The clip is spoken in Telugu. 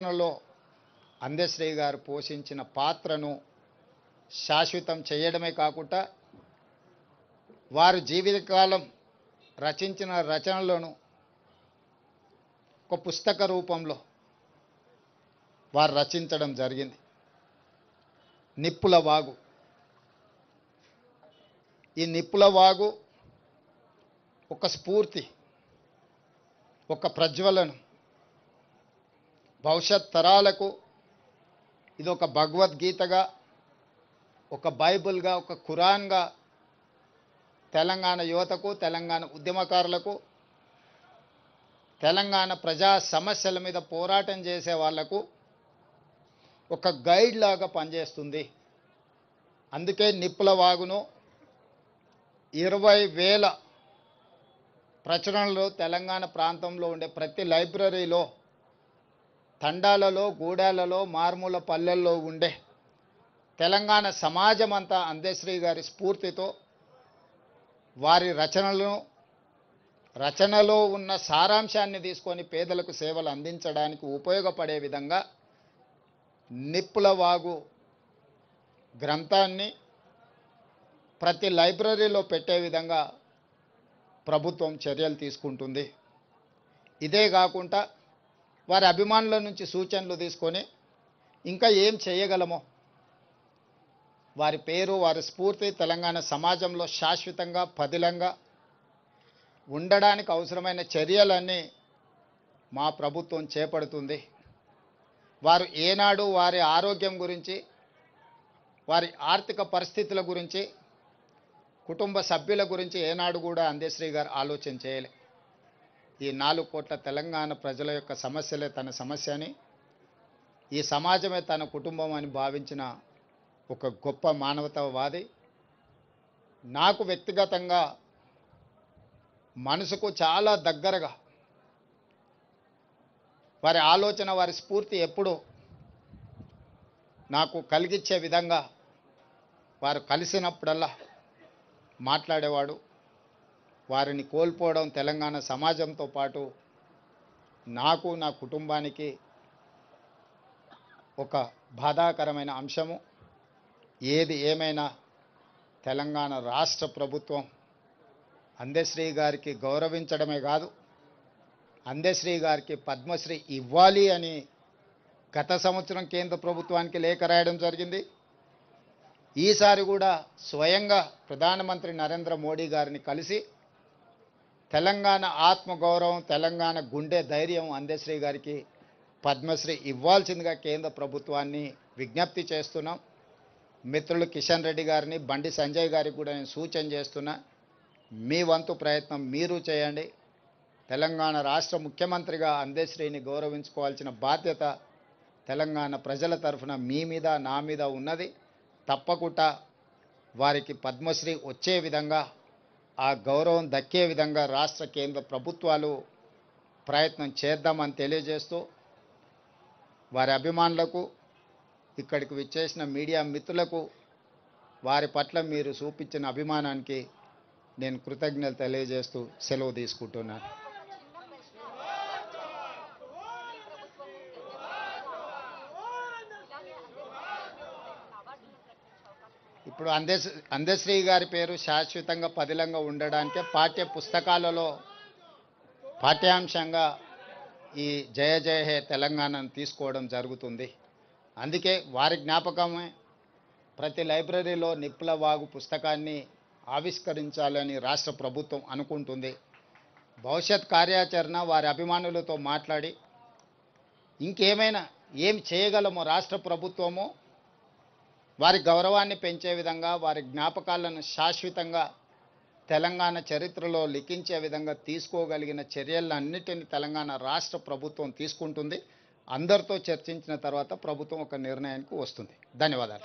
లో అందశ్రీ గారు పోషించిన పాత్రను శాశ్వతం చేయడమే కాకుండా వారు జీవితకాలం రచించిన రచనలను ఒక పుస్తక రూపంలో వారు రచించడం జరిగింది. నిప్పుల వాగు. ఈ నిప్పుల వాగు ఒక స్ఫూర్తి, ఒక ప్రజ్వలన, భవిష్యత్ తరాలకు ఇది ఒక భగవద్గీతగా, ఒక బైబిల్గా, ఒక ఖురాన్గా తెలంగాణ యువతకు, తెలంగాణ ఉద్యమకారులకు, తెలంగాణ ప్రజా సమస్యల మీద పోరాటం చేసే వాళ్లకు ఒక గైడ్ లాగా పనిచేస్తుంది. అందుకే నిప్పుల వాగును 20,000 ప్రచురణలు తెలంగాణ ప్రాంతంలో ఉండే ప్రతి లైబ్రరీలో, తండాలలో, గూడాలలో, మారుమూల పల్లెల్లో ఉండే తెలంగాణ సమాజం అంతా అందశ్రీ గారి స్ఫూర్తితో వారి రచనలో ఉన్న సారాంశాన్ని తీసుకొని పేదలకు సేవలు అందించడానికి ఉపయోగపడే విధంగా నిప్పుల వాగు గ్రంథాన్ని ప్రతి లైబ్రరీలో పెట్టే విధంగా ప్రభుత్వం చర్యలు తీసుకుంటుంది. ఇదే కాకుండా వారి అభిమానుల నుంచి సూచనలు తీసుకొని ఇంకా ఏం చేయగలమో, వారి పేరు, వారి స్ఫూర్తి తెలంగాణ సమాజంలో శాశ్వతంగా పదిలంగా ఉండడానికి అవసరమైన చర్యలన్నీ మా ప్రభుత్వం చేపడుతుంది. వారు ఏనాడు వారి ఆరోగ్యం గురించి, వారి ఆర్థిక పరిస్థితుల గురించి, కుటుంబ సభ్యుల గురించి ఏనాడు కూడా అందశ్రీ గారు ఆలోచన చేయలే. ఈ 4 కోట్ల తెలంగాణ ప్రజల యొక్క సమస్యలే తన సమస్య అని, ఈ సమాజమే తన కుటుంబం అని భావించిన ఒక గొప్ప మానవతావాది. నాకు వ్యక్తిగతంగా మనసుకు చాలా దగ్గరగా వారి ఆలోచన, వారి స్ఫూర్తి ఎప్పుడు నాకు కలిగించే విధంగా వారు కలిసినప్పుడల్లా మాట్లాడేవాడు. వారిని కోల్పోవడం తెలంగాణ సమాజంతో పాటు నాకు, నా కుటుంబానికి ఒక బాధాకరమైన అంశము. ఏది ఏమైనా తెలంగాణ రాష్ట్ర ప్రభుత్వం అందశ్రీ గారికి గౌరవించడమే కాదు, అందశ్రీ గారికి పద్మశ్రీ ఇవ్వాలి అని గత సంవత్సరం కేంద్ర ప్రభుత్వానికి లేఖ రాయడం జరిగింది. ఈసారి కూడా స్వయంగా ప్రధానమంత్రి నరేంద్ర మోడీ గారిని కలిసి తెలంగాణ ఆత్మగౌరవం, తెలంగాణ గుండె ధైర్యం అందశ్రీ గారికి పద్మశ్రీ ఇవ్వాల్సిందిగా కేంద్ర ప్రభుత్వాన్ని విజ్ఞప్తి చేస్తున్నాం. మిత్రులు కిషన్ రెడ్డి గారిని, బండి సంజయ్ గారికి కూడా నేను సూచన చేస్తున్నా, మీ వంతు ప్రయత్నం మీరు చేయండి. తెలంగాణ రాష్ట్ర ముఖ్యమంత్రిగా అందశ్రీని గౌరవించుకోవాల్సిన బాధ్యత తెలంగాణ ప్రజల తరఫున మీ మీద, నా మీద ఉన్నది. తప్పకుండా వారికి పద్మశ్రీ వచ్చే విధంగా, ఆ గౌరవం దక్కే విధంగా రాష్ట్ర కేంద్ర ప్రభుత్వాలు ప్రయత్నం చేద్దామని తెలియజేస్తూ, వారి అభిమానులకు, ఇక్కడికి విచ్చేసిన మీడియా మిత్రులకు వారి పట్ల మీరు చూపించిన అభిమానానికి నేను కృతజ్ఞతలు తెలియజేస్తూ సెలవు తీసుకుంటున్నాను. ఇప్పుడు అందశ్రీ గారి పేరు శాశ్వతంగా పదిలంగా ఉండడానికే పాఠ్య పుస్తకాలలో పాఠ్యాంశంగా ఈ జయ జయ హే తెలంగాణను తీసుకోవడం జరుగుతుంది. అందుకే వారి జ్ఞాపకమే ప్రతి లైబ్రరీలో నిప్పుల వాగు పుస్తకాన్ని ఆవిష్కరించాలని రాష్ట్ర ప్రభుత్వం అనుకుంటుంది. భవిష్యత్ కార్యాచరణ వారి అభిమానులతో మాట్లాడి ఇంకేమైనా ఏం చేయగలమో రాష్ట్ర ప్రభుత్వము వారి గౌరవాన్ని పెంచే విధంగా, వారి జ్ఞాపకాలను శాశ్వతంగా తెలంగాణ చరిత్రలో లిఖించే విధంగా తీసుకోగలిగిన చర్యలన్నిటిని తెలంగాణ రాష్ట్ర ప్రభుత్వం తీసుకుంటుంది. అందరితో చర్చించిన తర్వాత ప్రభుత్వం ఒక నిర్ణయానికి వస్తుంది. ధన్యవాదాలు.